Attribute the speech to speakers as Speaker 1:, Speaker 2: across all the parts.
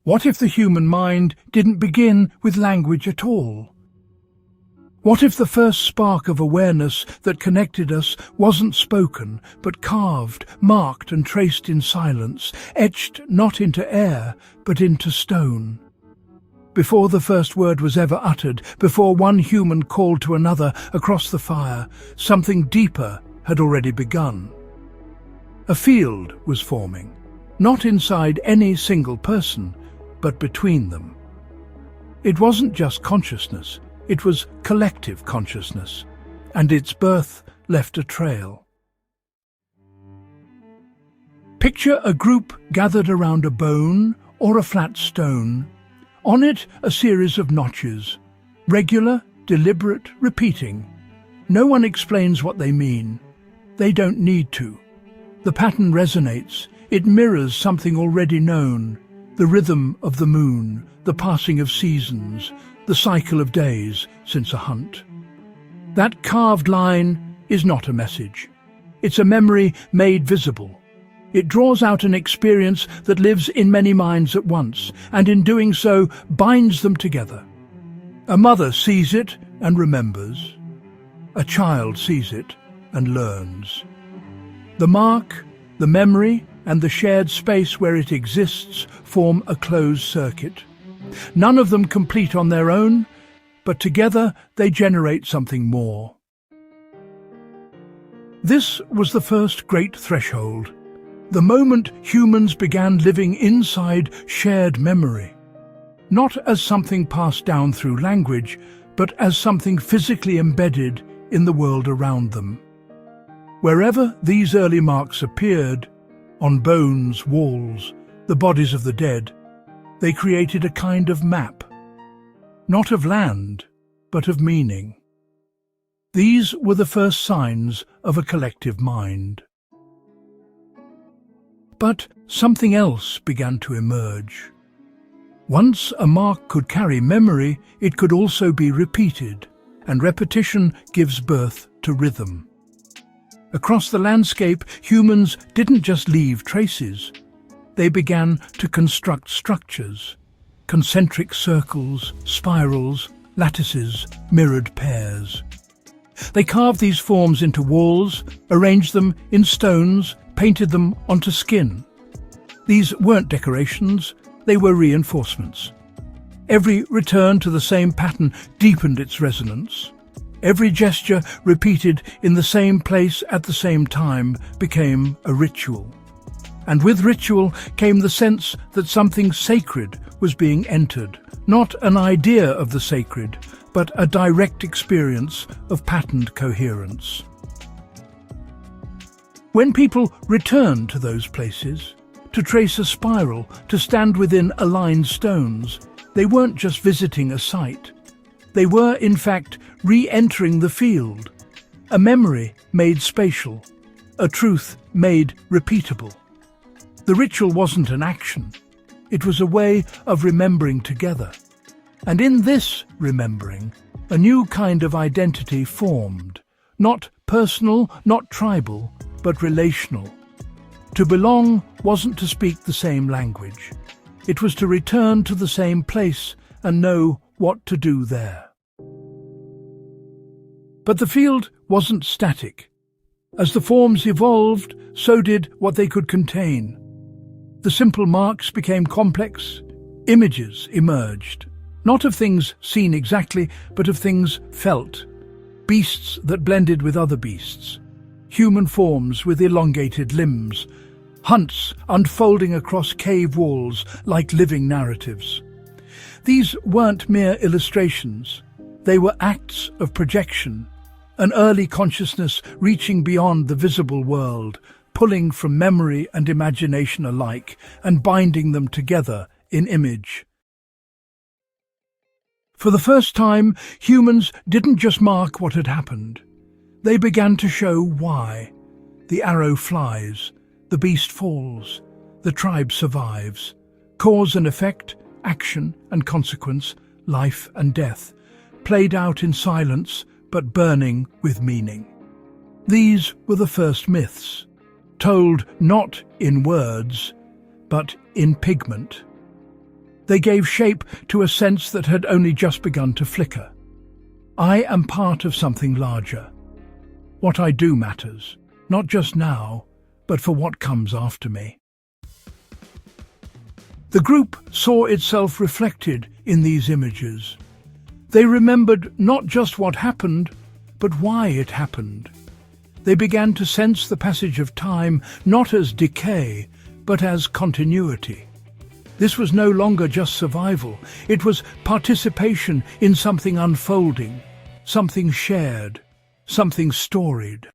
Speaker 1: What if the human mind didn't begin with language at all? What if the first spark of awareness that connected us wasn't spoken, but carved, marked and traced in silence, etched not into air, but into stone? Before the first word was ever uttered, before one human called to another across the fire, something deeper had already begun. A field was forming, not inside any single person, but between them. It wasn't just consciousness, it was collective consciousness, and its birth left a trail. Picture a group gathered around a bone or a flat stone. On it, a series of notches, regular, deliberate, repeating. No one explains what they mean. They don't need to. The pattern resonates. It mirrors something already known, the rhythm of the moon, the passing of seasons, the cycle of days since a hunt. That carved line is not a message. It's a memory made visible. It draws out an experience that lives in many minds at once, and in doing so binds them together. A mother sees it and remembers. A child sees it and learns. The mark, the memory, and the shared space where it exists form a closed circuit. None of them complete on their own, but together they generate something more. This was the first great threshold, the moment humans began living inside shared memory, not as something passed down through language, but as something physically embedded in the world around them. Wherever these early marks appeared, on bones, walls, the bodies of the dead, they created a kind of map, not of land, but of meaning. These were the first signs of a collective mind. But something else began to emerge. Once a mark could carry memory, it could also be repeated, and repetition gives birth to rhythm. Across the landscape, humans didn't just leave traces. They began to construct structures, concentric circles, spirals, lattices, mirrored pairs. They carved these forms into walls, arranged them in stones, painted them onto skin. These weren't decorations, they were reinforcements. Every return to the same pattern deepened its resonance. Every gesture repeated in the same place at the same time became a ritual. And with ritual came the sense that something sacred was being entered, not an idea of the sacred, but a direct experience of patterned coherence. When people returned to those places, to trace a spiral, to stand within aligned stones, they weren't just visiting a site. They were, in fact, re-entering the field, a memory made spatial, a truth made repeatable. The ritual wasn't an action, it was a way of remembering together. And in this remembering, a new kind of identity formed, not personal, not tribal, but relational. To belong wasn't to speak the same language. It was to return to the same place and know what to do there. But the field wasn't static. As the forms evolved, so did what they could contain. The simple marks became complex. Images emerged, not of things seen exactly, but of things felt. Beasts that blended with other beasts. Human forms with elongated limbs. Hunts unfolding across cave walls like living narratives. These weren't mere illustrations. They were acts of projection, an early consciousness reaching beyond the visible world, pulling from memory and imagination alike and binding them together in image. For the first time, humans didn't just mark what had happened. They began to show why. The arrow flies, the beast falls, the tribe survives. Cause and effect, action and consequence, life and death, played out in silence but burning with meaning. These were the first myths, told not in words, but in pigment. They gave shape to a sense that had only just begun to flicker. I am part of something larger. What I do matters, not just now, but for what comes after me. The group saw itself reflected in these images. They remembered not just what happened, but why it happened. They began to sense the passage of time not as decay, but as continuity. This was no longer just survival. It was participation in something unfolding, something shared, something storied.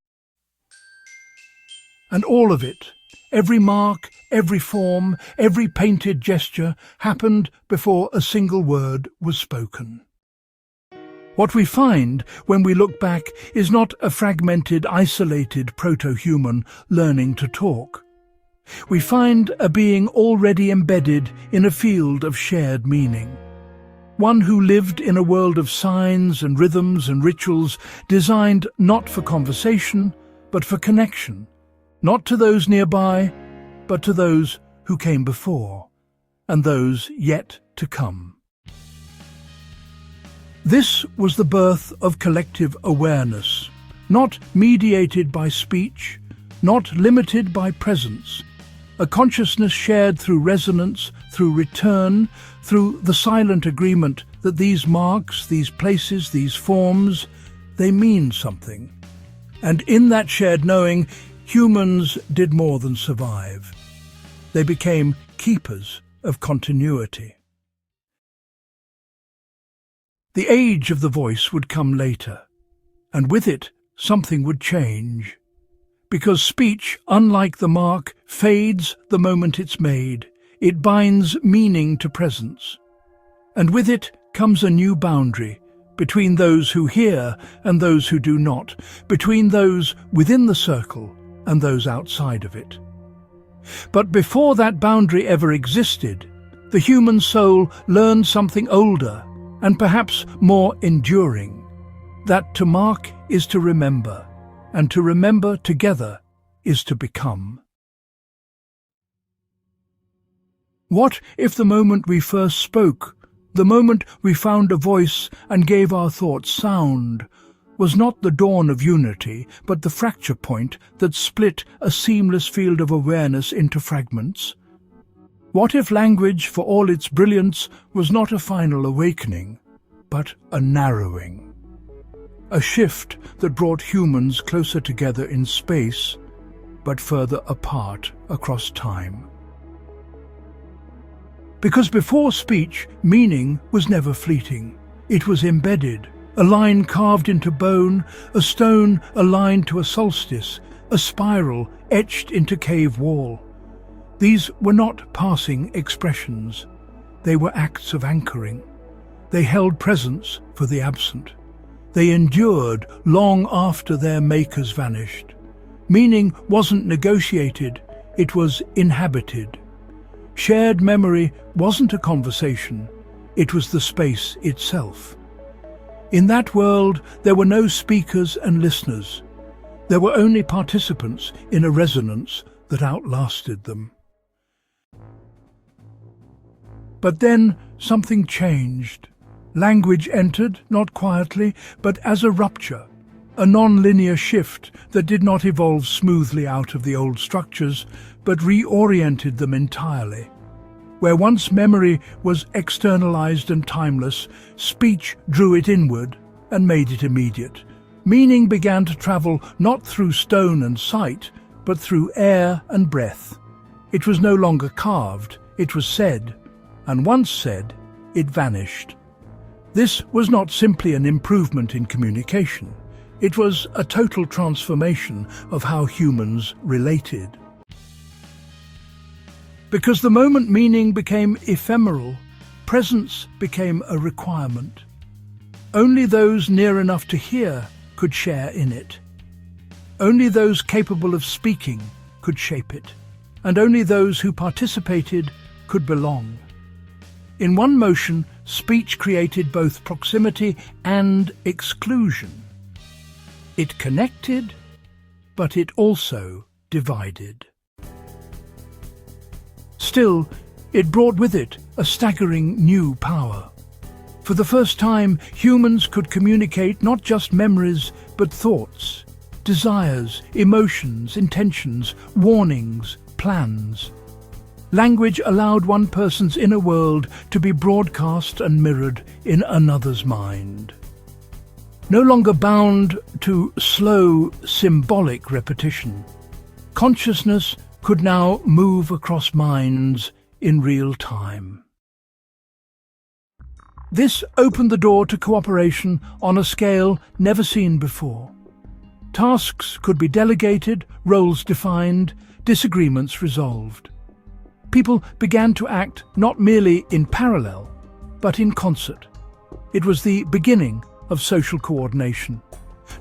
Speaker 1: And all of it, every mark, every form, every painted gesture, happened before a single word was spoken. What we find when we look back is not a fragmented, isolated proto-human learning to talk. We find a being already embedded in a field of shared meaning. One who lived in a world of signs and rhythms and rituals designed not for conversation, but for connection, not to those nearby, but to those who came before, and those yet to come. This was the birth of collective awareness, not mediated by speech, not limited by presence, a consciousness shared through resonance, through return, through the silent agreement that these marks, these places, these forms, they mean something. And in that shared knowing, humans did more than survive. They became keepers of continuity. The age of the voice would come later, and with it something would change. Because speech, unlike the mark, fades the moment it's made. It binds meaning to presence. And with it comes a new boundary between those who hear and those who do not, between those within the circle and those outside of it. But before that boundary ever existed, the human soul learned something older and perhaps more enduring, that to mark is to remember, and to remember together is to become. What if the moment we first spoke, the moment we found a voice and gave our thoughts sound, was not the dawn of unity, but the fracture point that split a seamless field of awareness into fragments? What if language, for all its brilliance, was not a final awakening, but a narrowing? A shift that brought humans closer together in space, but further apart across time. Because before speech, meaning was never fleeting. It was embedded, a line carved into bone, a stone aligned to a solstice, a spiral etched into cave wall. These were not passing expressions. They were acts of anchoring. They held presence for the absent. They endured long after their makers vanished. Meaning wasn't negotiated, it was inhabited. Shared memory wasn't a conversation, it was the space itself. In that world, there were no speakers and listeners. There were only participants in a resonance that outlasted them. But then something changed. Language entered, not quietly, but as a rupture, a non-linear shift that did not evolve smoothly out of the old structures, but reoriented them entirely. Where once memory was externalized and timeless, speech drew it inward and made it immediate. Meaning began to travel not through stone and sight, but through air and breath. It was no longer carved, it was said, and once said, it vanished. This was not simply an improvement in communication. It was a total transformation of how humans related. Because the moment meaning became ephemeral, presence became a requirement. Only those near enough to hear could share in it. Only those capable of speaking could shape it, and only those who participated could belong. In one motion, speech created both proximity and exclusion. It connected, but it also divided. Still, it brought with it a staggering new power. For the first time, humans could communicate not just memories, but thoughts, desires, emotions, intentions, warnings, plans. Language allowed one person's inner world to be broadcast and mirrored in another's mind. No longer bound to slow, symbolic repetition, consciousness could now move across minds in real time. This opened the door to cooperation on a scale never seen before. Tasks could be delegated, roles defined, disagreements resolved. People began to act not merely in parallel, but in concert. It was the beginning of social coordination.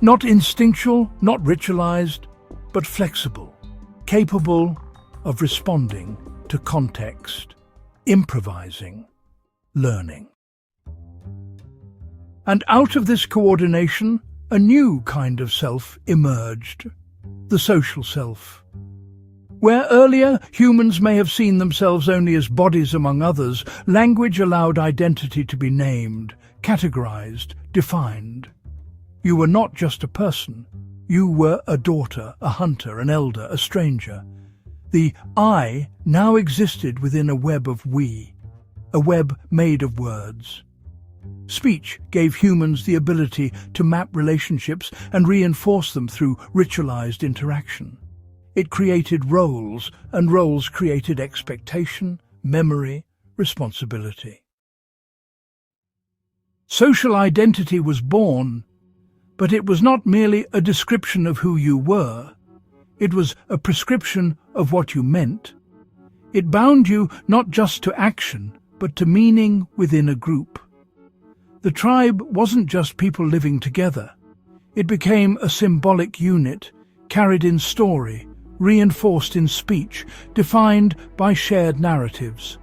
Speaker 1: Not instinctual, not ritualized, but flexible, capable of responding to context, improvising, learning. And out of this coordination, a new kind of self emerged, the social self. Where earlier humans may have seen themselves only as bodies among others, language allowed identity to be named, categorized, defined. You were not just a person. You were a daughter, a hunter, an elder, a stranger. The I now existed within a web of we, a web made of words. Speech gave humans the ability to map relationships and reinforce them through ritualized interaction. It created roles, and roles created expectation, memory, responsibility. Social identity was born, but it was not merely a description of who you were. It was a prescription of what you meant. It bound you not just to action, but to meaning within a group. The tribe wasn't just people living together. It became a symbolic unit, carried in story, reinforced in speech, defined by shared narratives.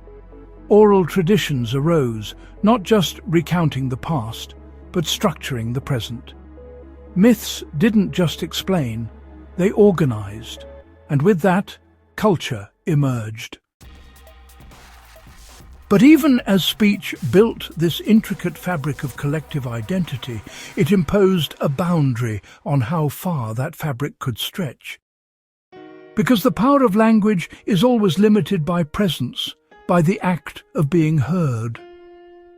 Speaker 1: Oral traditions arose, not just recounting the past, but structuring the present. Myths didn't just explain, they organized, and with that, culture emerged. But even as speech built this intricate fabric of collective identity, it imposed a boundary on how far that fabric could stretch. Because the power of language is always limited by presence, by the act of being heard.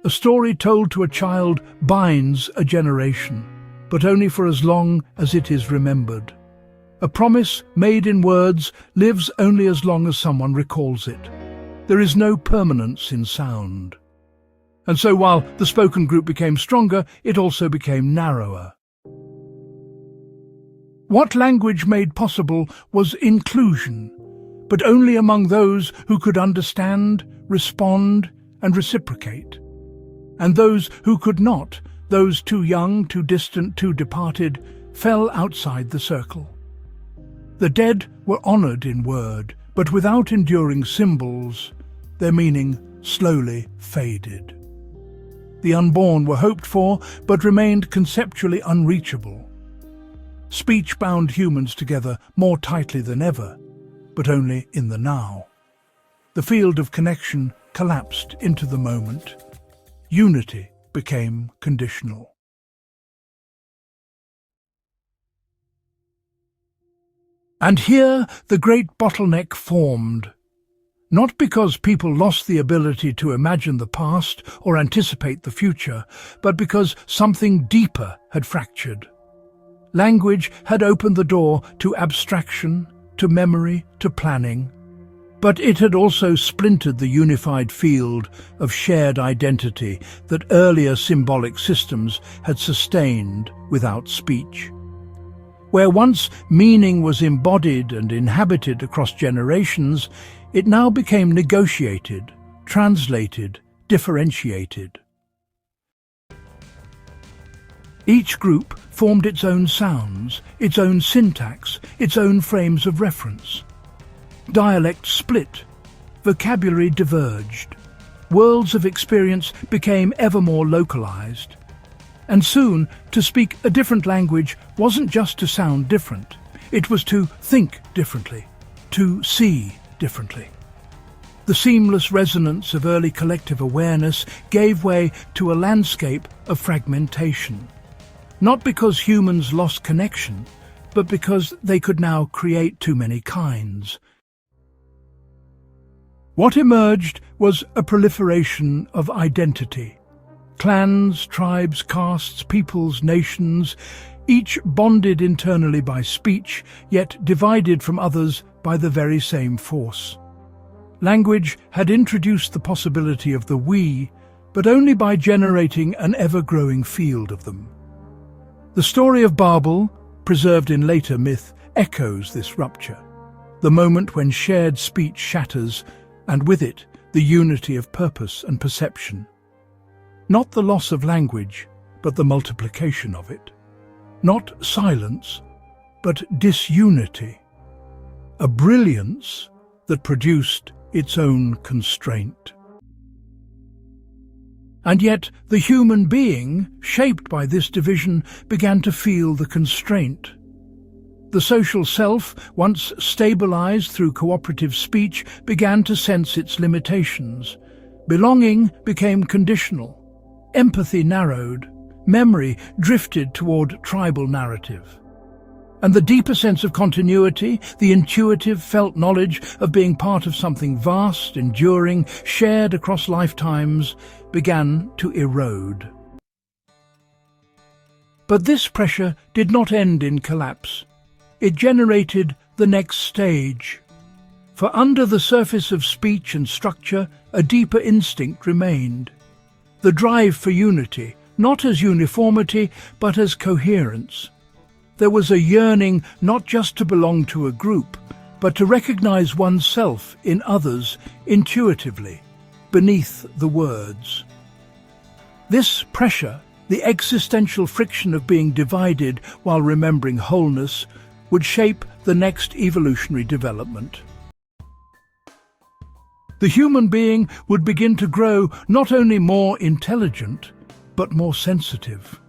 Speaker 1: A story told to a child binds a generation, but only for as long as it is remembered. A promise made in words lives only as long as someone recalls it. There is no permanence in sound. And so while the spoken group became stronger, it also became narrower. What language made possible was inclusion, but only among those who could understand, respond, and reciprocate. And those who could not, those too young, too distant, too departed, fell outside the circle. The dead were honored in word, but without enduring symbols, their meaning slowly faded. The unborn were hoped for, but remained conceptually unreachable. Speech bound humans together more tightly than ever, but only in the now. The field of connection collapsed into the moment. Unity became conditional. And here the great bottleneck formed. Not because people lost the ability to imagine the past or anticipate the future, but because something deeper had fractured. Language had opened the door to abstraction, to memory, to planning, but it had also splintered the unified field of shared identity that earlier symbolic systems had sustained without speech. Where once meaning was embodied and inhabited across generations, it now became negotiated, translated, differentiated. Each group formed its own sounds, its own syntax, its own frames of reference. Dialect split, vocabulary diverged, worlds of experience became ever more localized. And soon, to speak a different language wasn't just to sound different, it was to think differently, to see differently. The seamless resonance of early collective awareness gave way to a landscape of fragmentation. Not because humans lost connection, but because they could now create too many kinds. What emerged was a proliferation of identity. Clans, tribes, castes, peoples, nations, each bonded internally by speech, yet divided from others by the very same force. Language had introduced the possibility of the we, but only by generating an ever-growing field of them. The story of Babel, preserved in later myth, echoes this rupture, the moment when shared speech shatters, and with it, the unity of purpose and perception. Not the loss of language, but the multiplication of it. Not silence, but disunity. A brilliance that produced its own constraint. And yet the human being, shaped by this division, began to feel the constraint. The social self, once stabilized through cooperative speech, began to sense its limitations. Belonging became conditional. Empathy narrowed. Memory drifted toward tribal narrative. And the deeper sense of continuity, the intuitive felt knowledge of being part of something vast, enduring, shared across lifetimes, began to erode. But this pressure did not end in collapse. It generated the next stage. For under the surface of speech and structure, a deeper instinct remained. The drive for unity, not as uniformity, but as coherence. There was a yearning not just to belong to a group, but to recognize oneself in others intuitively, beneath the words. This pressure, the existential friction of being divided while remembering wholeness, would shape the next evolutionary development. The human being would begin to grow not only more intelligent, but more sensitive.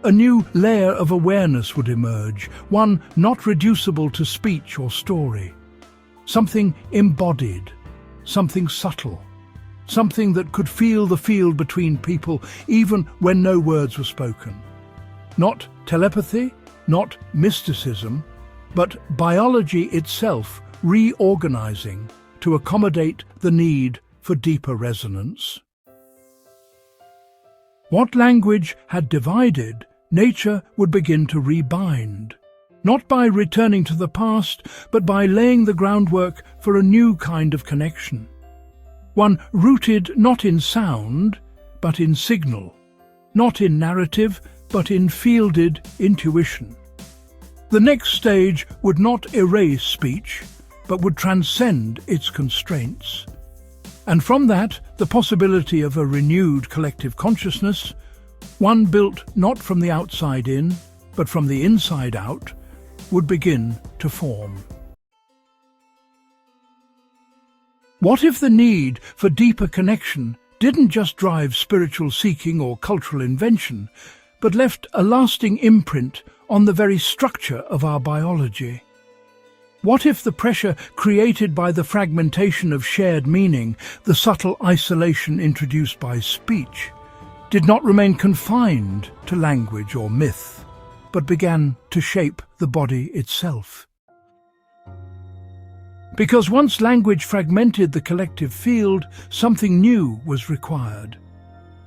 Speaker 1: A new layer of awareness would emerge, one not reducible to speech or story. Something embodied, something subtle, something that could feel the field between people even when no words were spoken. Not telepathy, not mysticism, but biology itself reorganizing to accommodate the need for deeper resonance. What language had divided, nature would begin to rebind, not by returning to the past, but by laying the groundwork for a new kind of connection. One rooted not in sound, but in signal, not in narrative, but in fielded intuition. The next stage would not erase speech, but would transcend its constraints. And from that, the possibility of a renewed collective consciousness, one built not from the outside in, but from the inside out, would begin to form. What if the need for deeper connection didn't just drive spiritual seeking or cultural invention, but left a lasting imprint on the very structure of our biology? What if the pressure created by the fragmentation of shared meaning, the subtle isolation introduced by speech, did not remain confined to language or myth, but began to shape the body itself? Because once language fragmented the collective field, something new was required.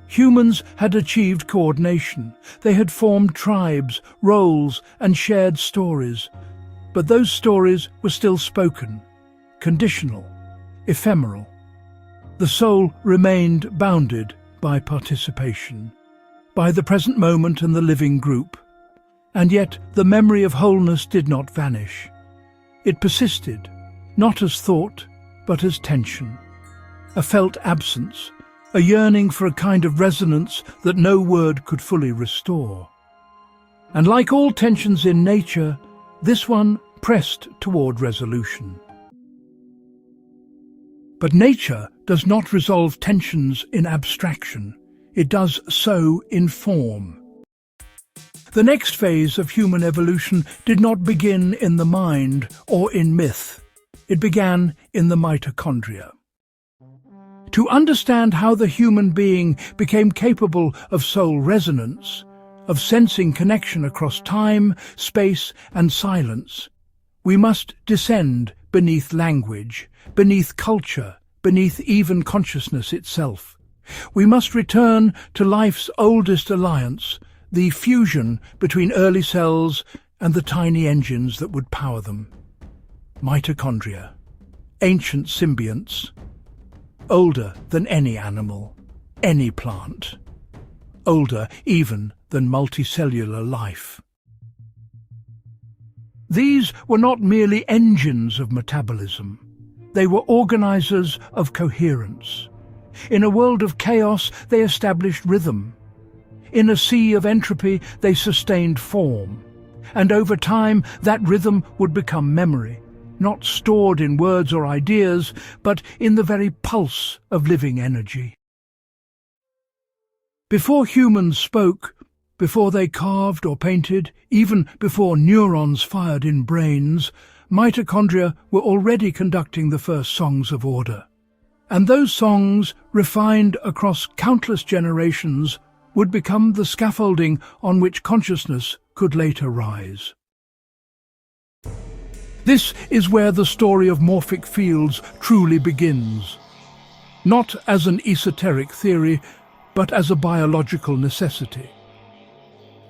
Speaker 1: Humans had achieved coordination. They had formed tribes, roles, and shared stories. But those stories were still spoken, conditional, ephemeral. The soul remained bounded by participation, by the present moment and the living group. And yet the memory of wholeness did not vanish. It persisted, not as thought, but as tension. A felt absence, a yearning for a kind of resonance that no word could fully restore. And like all tensions in nature, this one pressed toward resolution. But nature does not resolve tensions in abstraction. It does so in form. The next phase of human evolution did not begin in the mind or in myth. It began in the mitochondria. To understand how the human being became capable of soul resonance, of sensing connection across time, space, and silence, we must descend beneath language, beneath culture, beneath even consciousness itself. We must return to life's oldest alliance, the fusion between early cells and the tiny engines that would power them. Mitochondria, ancient symbionts, older than any animal, any plant, older even than multicellular life. These were not merely engines of metabolism. They were organizers of coherence. In a world of chaos, they established rhythm. In a sea of entropy, they sustained form. And over time, that rhythm would become memory, not stored in words or ideas, but in the very pulse of living energy. Before humans spoke, before they carved or painted, even before neurons fired in brains, mitochondria were already conducting the first songs of order. And those songs, refined across countless generations, would become the scaffolding on which consciousness could later rise. This is where the story of morphic fields truly begins. Not as an esoteric theory, but as a biological necessity.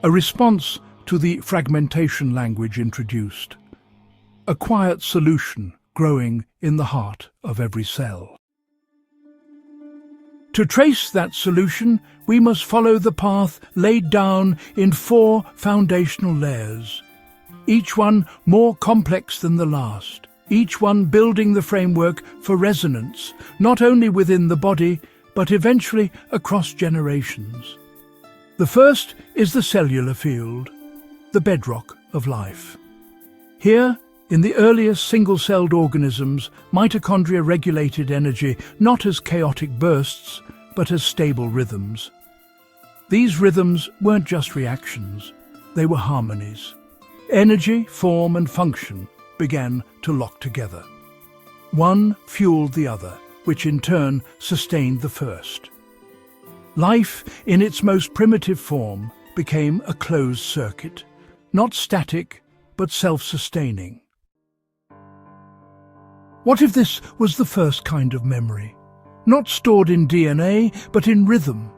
Speaker 1: A response to the fragmentation language introduced. A quiet solution growing in the heart of every cell. To trace that solution, we must follow the path laid down in 4 foundational layers, each one more complex than the last, each one building the framework for resonance, not only within the body, but eventually across generations. The first is the cellular field, the bedrock of life. Here, in the earliest single-celled organisms, mitochondria regulated energy not as chaotic bursts, but as stable rhythms. These rhythms weren't just reactions, they were harmonies. Energy, form, and function began to lock together. One fueled the other, which in turn sustained the first. Life, in its most primitive form, became a closed circuit, not static, but self-sustaining. What if this was the first kind of memory? Not stored in DNA, but in rhythm,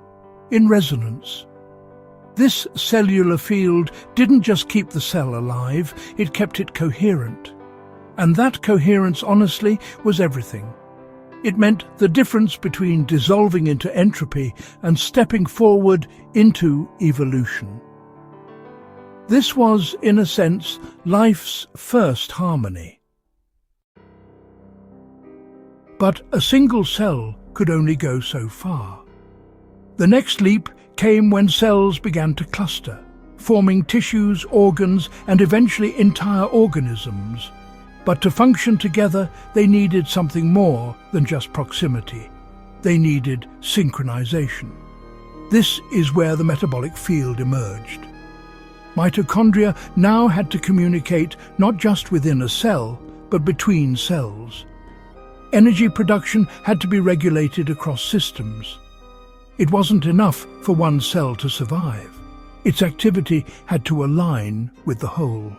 Speaker 1: in resonance. This cellular field didn't just keep the cell alive, it kept it coherent. And that coherence, honestly, was everything. It meant the difference between dissolving into entropy and stepping forward into evolution. This was, in a sense, life's first harmony. But a single cell could only go so far. The next leap came when cells began to cluster, forming tissues, organs, and eventually entire organisms. But to function together, they needed something more than just proximity. They needed synchronization. This is where the metabolic field emerged. Mitochondria now had to communicate not just within a cell, but between cells. Energy production had to be regulated across systems. It wasn't enough for one cell to survive. Its activity had to align with the whole.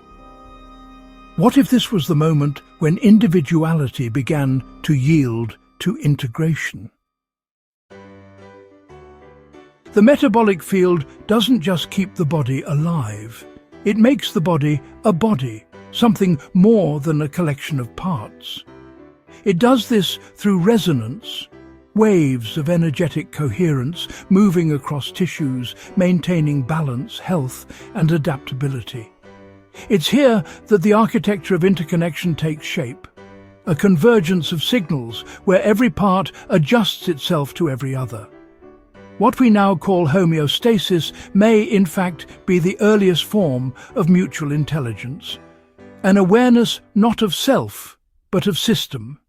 Speaker 1: What if this was the moment when individuality began to yield to integration? The metabolic field doesn't just keep the body alive. It makes the body a body, something more than a collection of parts. It does this through resonance, waves of energetic coherence moving across tissues, maintaining balance, health, and adaptability. It's here that the architecture of interconnection takes shape, a convergence of signals where every part adjusts itself to every other. What we now call homeostasis may, in fact, be the earliest form of mutual intelligence, an awareness not of self, but of system.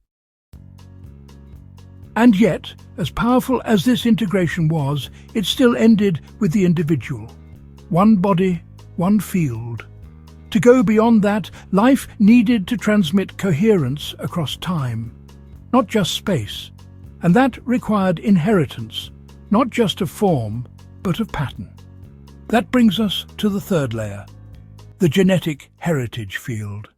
Speaker 1: And yet, as powerful as this integration was, it still ended with the individual. One body, one field. To go beyond that, life needed to transmit coherence across time, not just space, And that required inheritance, not just of form, but of pattern. That brings us to the third layer, the genetic heritage field.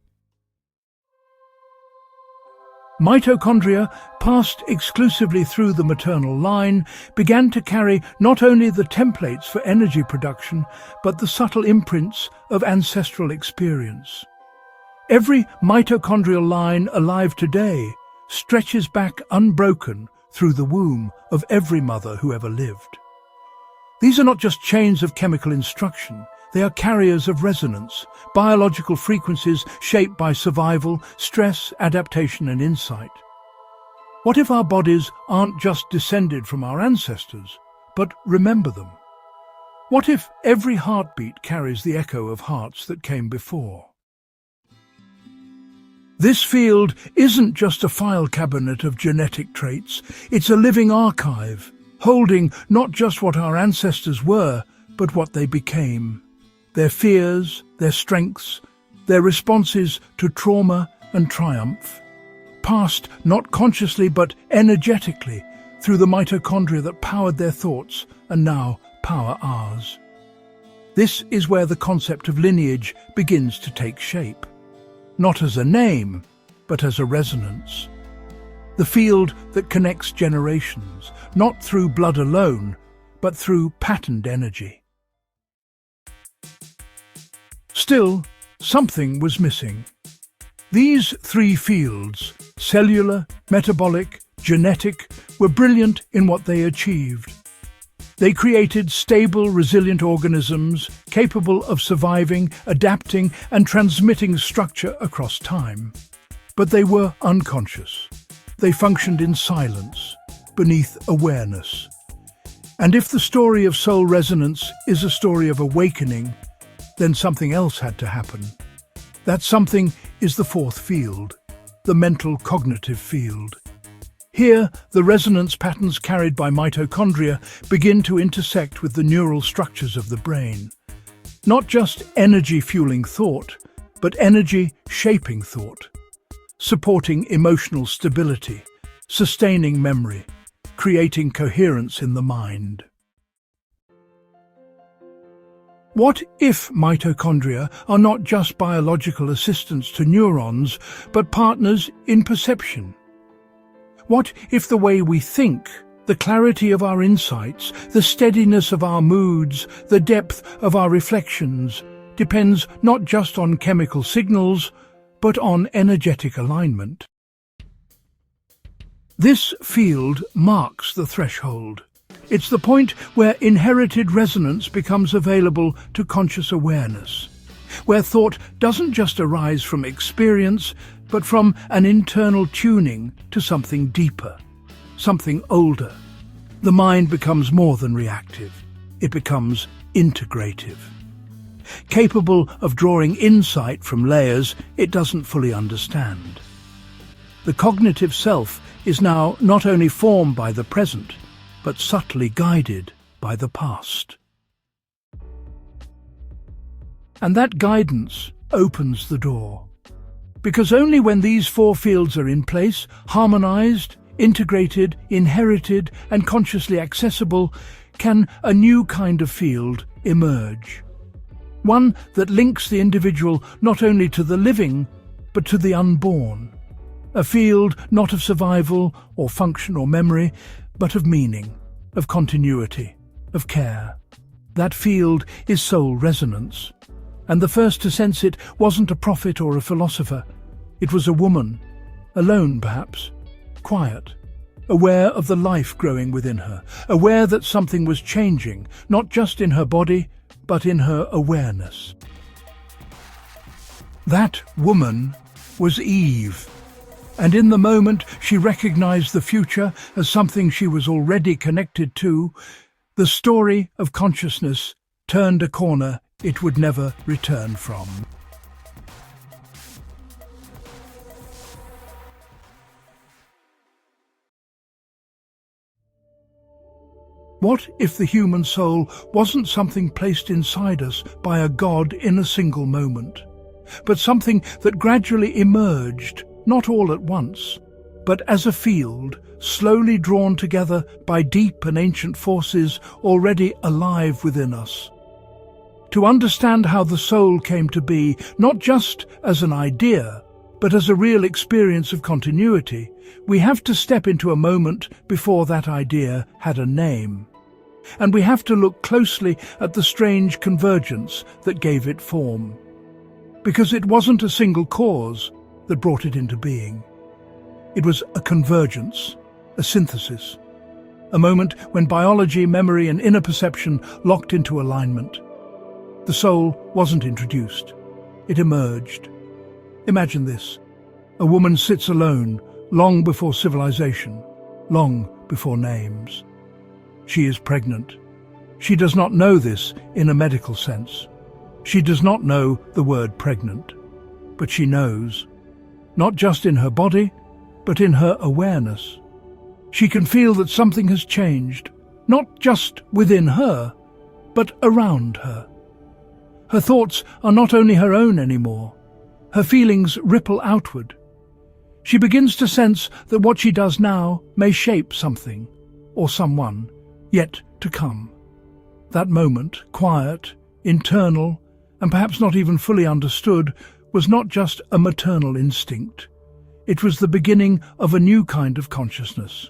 Speaker 1: Mitochondria, passed exclusively through the maternal line, began to carry not only the templates for energy production, but the subtle imprints of ancestral experience. Every mitochondrial line alive today stretches back unbroken through the womb of every mother who ever lived. These are not just chains of chemical instruction, they are carriers of resonance, biological frequencies shaped by survival, stress, adaptation and insight. What if our bodies aren't just descended from our ancestors, but remember them? What if every heartbeat carries the echo of hearts that came before? This field isn't just a file cabinet of genetic traits, it's a living archive, holding not just what our ancestors were, but what they became. Their fears, their strengths, their responses to trauma and triumph, passed not consciously but energetically through the mitochondria that powered their thoughts and now power ours. This is where the concept of lineage begins to take shape, not as a name, but as a resonance. The field that connects generations, not through blood alone, but through patterned energy. Still, something was missing. These three fields, cellular, metabolic, genetic, were brilliant in what they achieved. They created stable, resilient organisms capable of surviving, adapting, and transmitting structure across time. But they were unconscious. They functioned in silence, beneath awareness. And if the story of soul resonance is a story of awakening, then something else had to happen. That something is the fourth field, the mental cognitive field. Here, the resonance patterns carried by mitochondria begin to intersect with the neural structures of the brain. Not just energy fueling thought, but energy shaping thought, supporting emotional stability, sustaining memory, creating coherence in the mind. What if mitochondria are not just biological assistants to neurons, but partners in perception? What if the way we think, the clarity of our insights, the steadiness of our moods, the depth of our reflections, depends not just on chemical signals, but on energetic alignment? This field marks the threshold. It's the point where inherited resonance becomes available to conscious awareness, where thought doesn't just arise from experience, but from an internal tuning to something deeper, something older. The mind becomes more than reactive. It becomes integrative. Capable of drawing insight from layers it doesn't fully understand. The cognitive self is now not only formed by the present, but subtly guided by the past. And that guidance opens the door. Because only when these four fields are in place, harmonized, integrated, inherited, and consciously accessible, can a new kind of field emerge. One that links the individual not only to the living, but to the unborn. A field not of survival or function or memory, but of meaning, of continuity, of care. That field is soul resonance. And the first to sense it wasn't a prophet or a philosopher. It was a woman, alone perhaps, quiet, aware of the life growing within her, aware that something was changing, not just in her body, but in her awareness. That woman was Eve. And in the moment she recognized the future as something she was already connected to, the story of consciousness turned a corner it would never return from. What if the human soul wasn't something placed inside us by a god in a single moment, but something that gradually emerged, not all at once, but as a field, slowly drawn together by deep and ancient forces already alive within us. To understand how the soul came to be, not just as an idea, but as a real experience of continuity, we have to step into a moment before that idea had a name. And we have to look closely at the strange convergence that gave it form. Because it wasn't a single cause that brought it into being. It was a convergence, a synthesis, a moment when biology, memory and inner perception locked into alignment. The soul wasn't introduced, it emerged. Imagine this. A woman sits alone, long before civilization, long before names. She is pregnant. She does not know this in a medical sense. She does not know the word pregnant. But she knows, not just in her body, but in her awareness. She can feel that something has changed, not just within her, but around her. Her thoughts are not only her own anymore. Her feelings ripple outward. She begins to sense that what she does now may shape something, or someone, yet to come. That moment, quiet, internal, and perhaps not even fully understood, was not just a maternal instinct. It was the beginning of a new kind of consciousness.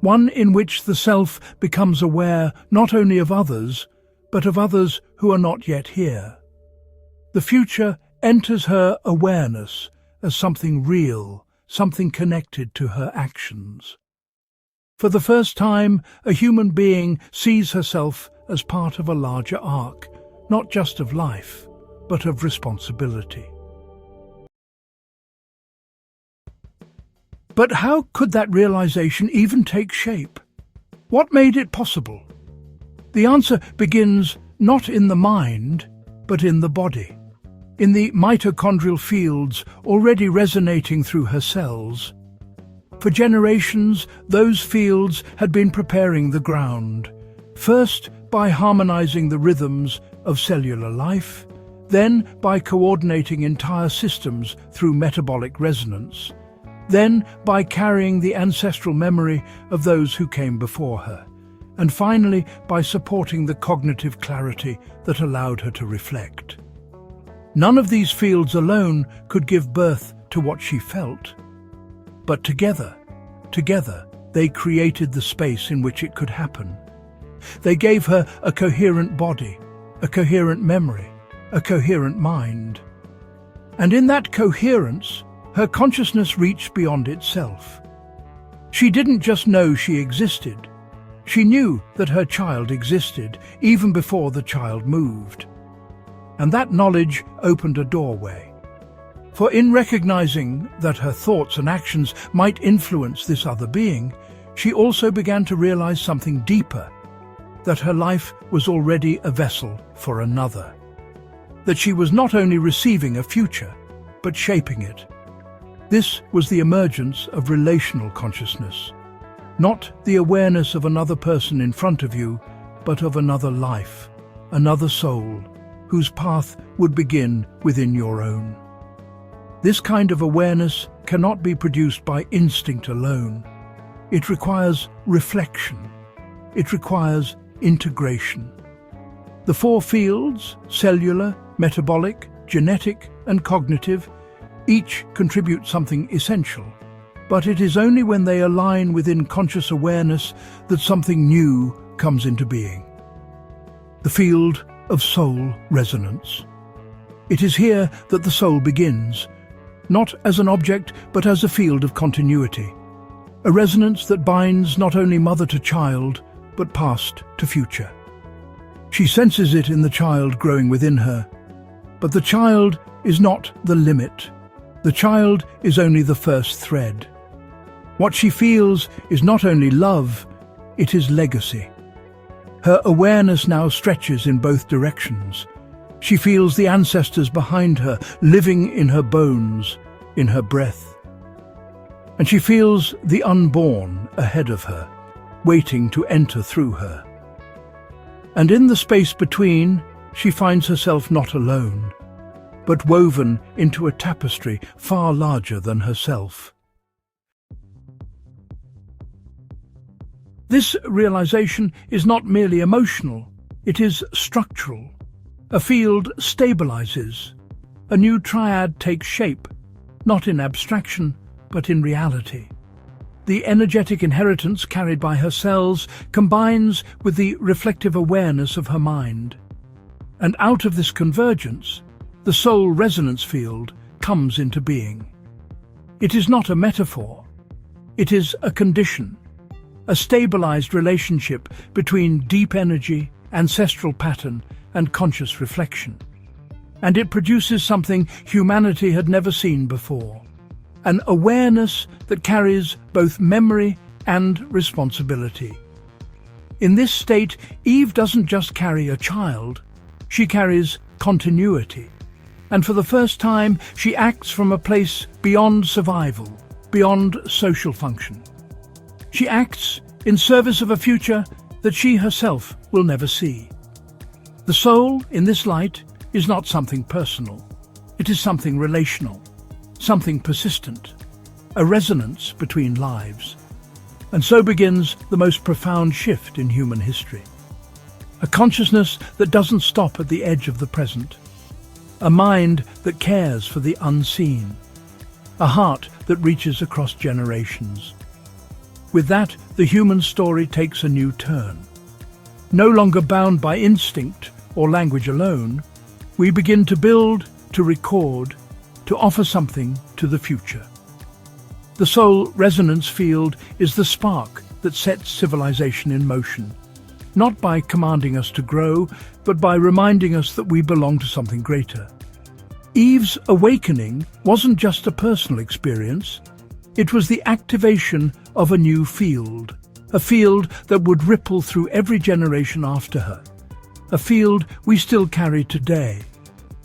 Speaker 1: One in which the self becomes aware not only of others, but of others who are not yet here. The future enters her awareness as something real, something connected to her actions. For the first time, a human being sees herself as part of a larger arc, not just of life, but of responsibility. But how could that realization even take shape? What made it possible? The answer begins not in the mind, but in the body, in the mitochondrial fields already resonating through her cells. For generations, those fields had been preparing the ground, first by harmonizing the rhythms of cellular life, then by coordinating entire systems through metabolic resonance, then by carrying the ancestral memory of those who came before her, and finally by supporting the cognitive clarity that allowed her to reflect. None of these fields alone could give birth to what she felt, but together, they created the space in which it could happen. They gave her a coherent body, a coherent memory, a coherent mind. And in that coherence, her consciousness reached beyond itself. She didn't just know she existed. She knew that her child existed even before the child moved. And that knowledge opened a doorway. For in recognizing that her thoughts and actions might influence this other being, she also began to realize something deeper, that her life was already a vessel for another. That she was not only receiving a future, but shaping it. This was the emergence of relational consciousness, not the awareness of another person in front of you, but of another life, another soul, whose path would begin within your own. This kind of awareness cannot be produced by instinct alone. It requires reflection. It requires integration. The four fields, cellular, metabolic, genetic, and cognitive, each contribute something essential. But it is only when they align within conscious awareness that something new comes into being. The field of soul resonance. It is here that the soul begins, not as an object, but as a field of continuity. A resonance that binds not only mother to child, but past to future. She senses it in the child growing within her. But the child is not the limit. The child is only the first thread. What she feels is not only love, it is legacy. Her awareness now stretches in both directions. She feels the ancestors behind her, living in her bones, in her breath. And she feels the unborn ahead of her, waiting to enter through her. And in the space between, she finds herself not alone, but woven into a tapestry far larger than herself. This realization is not merely emotional, it is structural. A field stabilizes. A new triad takes shape, not in abstraction, but in reality. The energetic inheritance carried by her cells combines with the reflective awareness of her mind. And out of this convergence, the soul resonance field comes into being. It is not a metaphor. It is a condition, a stabilized relationship between deep energy, ancestral pattern, and conscious reflection. And it produces something humanity had never seen before, an awareness that carries both memory and responsibility. In this state, Eve doesn't just carry a child, she carries continuity. And for the first time, she acts from a place beyond survival, beyond social function. She acts in service of a future that she herself will never see. The soul, in this light, is not something personal. It is something relational, something persistent, a resonance between lives. And so begins the most profound shift in human history. A consciousness that doesn't stop at the edge of the present. A mind that cares for the unseen. A heart that reaches across generations. With that, the human story takes a new turn. No longer bound by instinct or language alone, we begin to build, to record, to offer something to the future. The soul resonance field is the spark that sets civilization in motion, not by commanding us to grow, but by reminding us that we belong to something greater. Eve's awakening wasn't just a personal experience, it was the activation of a new field, a field that would ripple through every generation after her, a field we still carry today,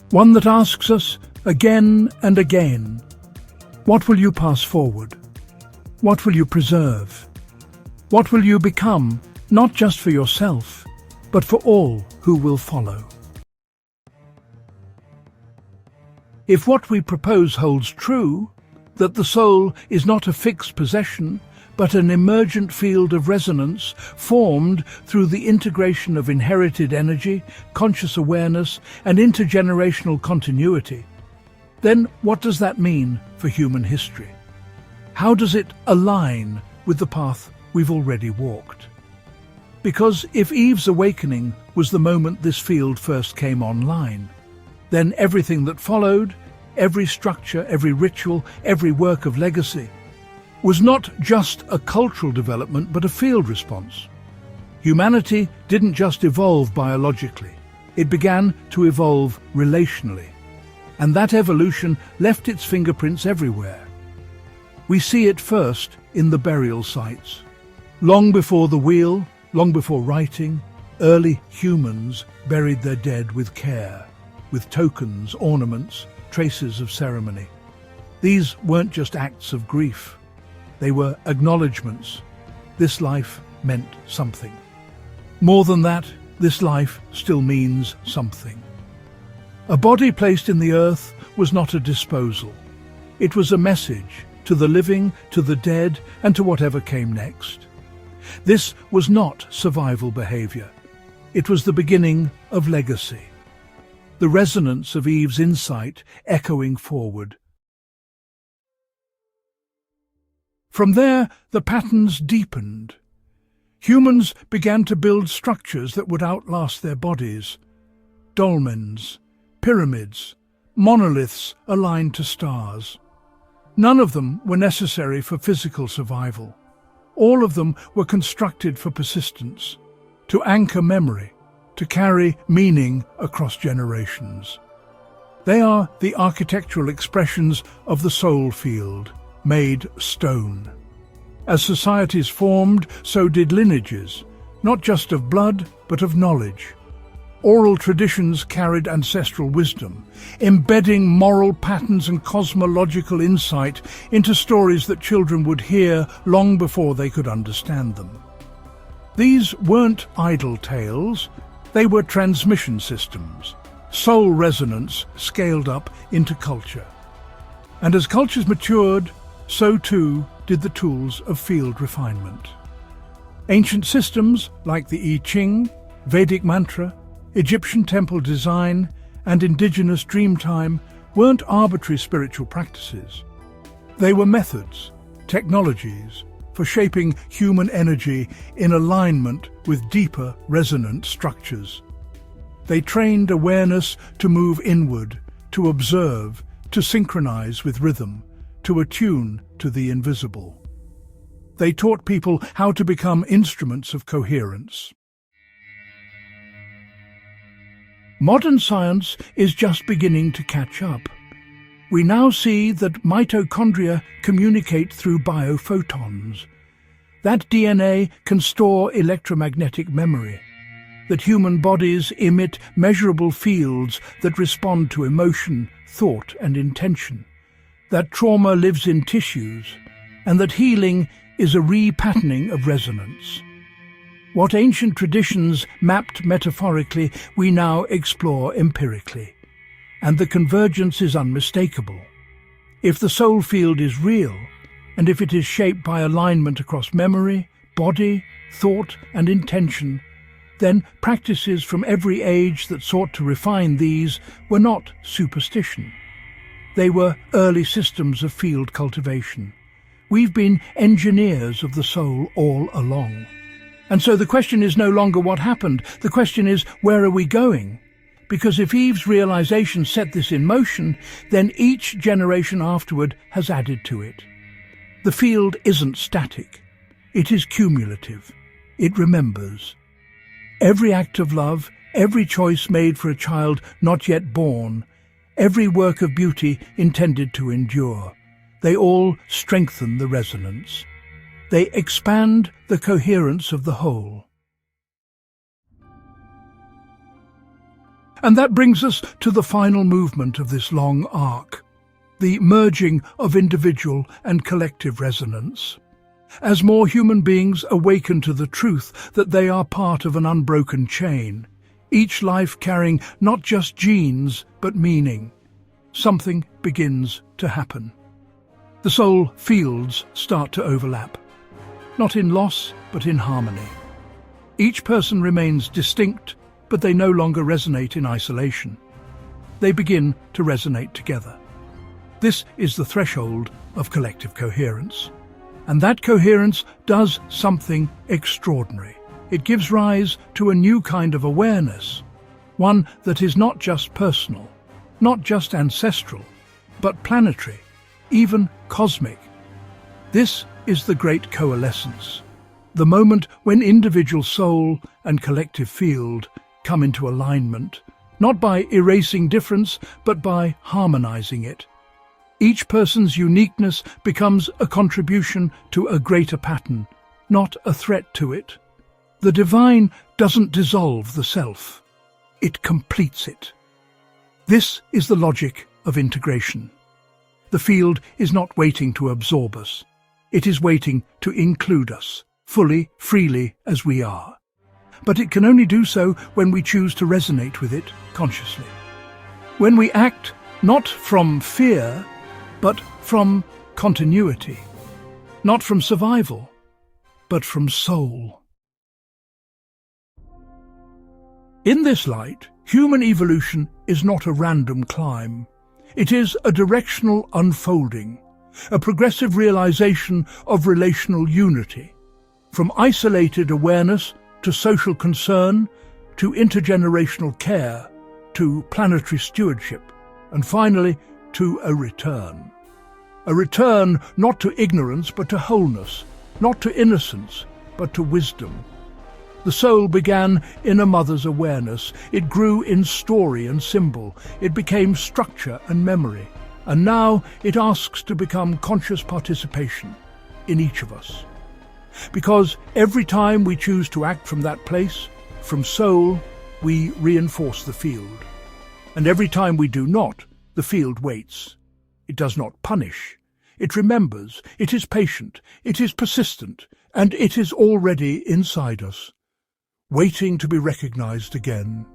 Speaker 1: one that asks us again and again, what will you pass forward? What will you preserve? What will you become, not just for yourself, but for all who will follow? If what we propose holds true, that the soul is not a fixed possession, but an emergent field of resonance formed through the integration of inherited energy, conscious awareness, and intergenerational continuity, then what does that mean for human history? How does it align with the path we've already walked? Because if Eve's awakening was the moment this field first came online, then everything that followed, every structure, every ritual, every work of legacy, was not just a cultural development but a field response. Humanity didn't just evolve biologically, it began to evolve relationally. And that evolution left its fingerprints everywhere. We see it first in the burial sites. Long before the wheel, long before writing, early humans buried their dead with care, with tokens, ornaments, traces of ceremony. These weren't just acts of grief. They were acknowledgements. This life meant something. More than that, this life still means something. A body placed in the earth was not a disposal. It was a message to the living, to the dead, and to whatever came next. This was not survival behavior. It was the beginning of legacy. The resonance of Eve's insight echoing forward. From there, the patterns deepened. Humans began to build structures that would outlast their bodies. Dolmens, pyramids, monoliths aligned to stars. None of them were necessary for physical survival. All of them were constructed for persistence, to anchor memory, to carry meaning across generations. They are the architectural expressions of the soul field, made stone. As societies formed, so did lineages, not just of blood, but of knowledge. Oral traditions carried ancestral wisdom, embedding moral patterns and cosmological insight into stories that children would hear long before they could understand them. These weren't idle tales, they were transmission systems, soul resonance scaled up into culture. And as cultures matured, so too did the tools of field refinement. Ancient systems like the I Ching, Vedic mantra, Egyptian temple design, and indigenous dreamtime weren't arbitrary spiritual practices. They were methods, technologies, for shaping human energy in alignment with deeper resonant structures. They trained awareness to move inward, to observe, to synchronize with rhythm, to attune to the invisible. They taught people how to become instruments of coherence. Modern science is just beginning to catch up. We now see that mitochondria communicate through biophotons, that DNA can store electromagnetic memory, that human bodies emit measurable fields that respond to emotion, thought, and intention, that trauma lives in tissues, and that healing is a repatterning of resonance. What ancient traditions mapped metaphorically, we now explore empirically, and the convergence is unmistakable. If the soul field is real, and if it is shaped by alignment across memory, body, thought, and intention, then practices from every age that sought to refine these were not superstition. They were early systems of field cultivation. We've been engineers of the soul all along. And so the question is no longer what happened, the question is, where are we going? Because if Eve's realization set this in motion, then each generation afterward has added to it. The field isn't static. It is cumulative. It remembers. Every act of love, every choice made for a child not yet born, every work of beauty intended to endure, they all strengthen the resonance. They expand the coherence of the whole. And that brings us to the final movement of this long arc, the merging of individual and collective resonance. As more human beings awaken to the truth that they are part of an unbroken chain, each life carrying not just genes but meaning, something begins to happen. The soul fields start to overlap, not in loss but in harmony. Each person remains distinct, but they no longer resonate in isolation. They begin to resonate together. This is the threshold of collective coherence. And that coherence does something extraordinary. It gives rise to a new kind of awareness, one that is not just personal, not just ancestral, but planetary, even cosmic. This is the great coalescence, the moment when individual soul and collective field come into alignment, not by erasing difference, but by harmonizing it. Each person's uniqueness becomes a contribution to a greater pattern, not a threat to it. The divine doesn't dissolve the self, it completes it. This is the logic of integration. The field is not waiting to absorb us. It is waiting to include us, fully, freely as we are. But it can only do so when we choose to resonate with it consciously. When we act not from fear, but from continuity. Not from survival, but from soul. In this light, human evolution is not a random climb. It is a directional unfolding, a progressive realization of relational unity, from isolated awareness to social concern, to intergenerational care, to planetary stewardship, and finally, to a return. A return not to ignorance but to wholeness, not to innocence but to wisdom. The soul began in a mother's awareness. It grew in story and symbol. It became structure and memory. And now it asks to become conscious participation in each of us. Because every time we choose to act from that place, from soul, we reinforce the field. And every time we do not, the field waits. It does not punish. It remembers. It is patient. It is persistent. And it is already inside us, waiting to be recognized again.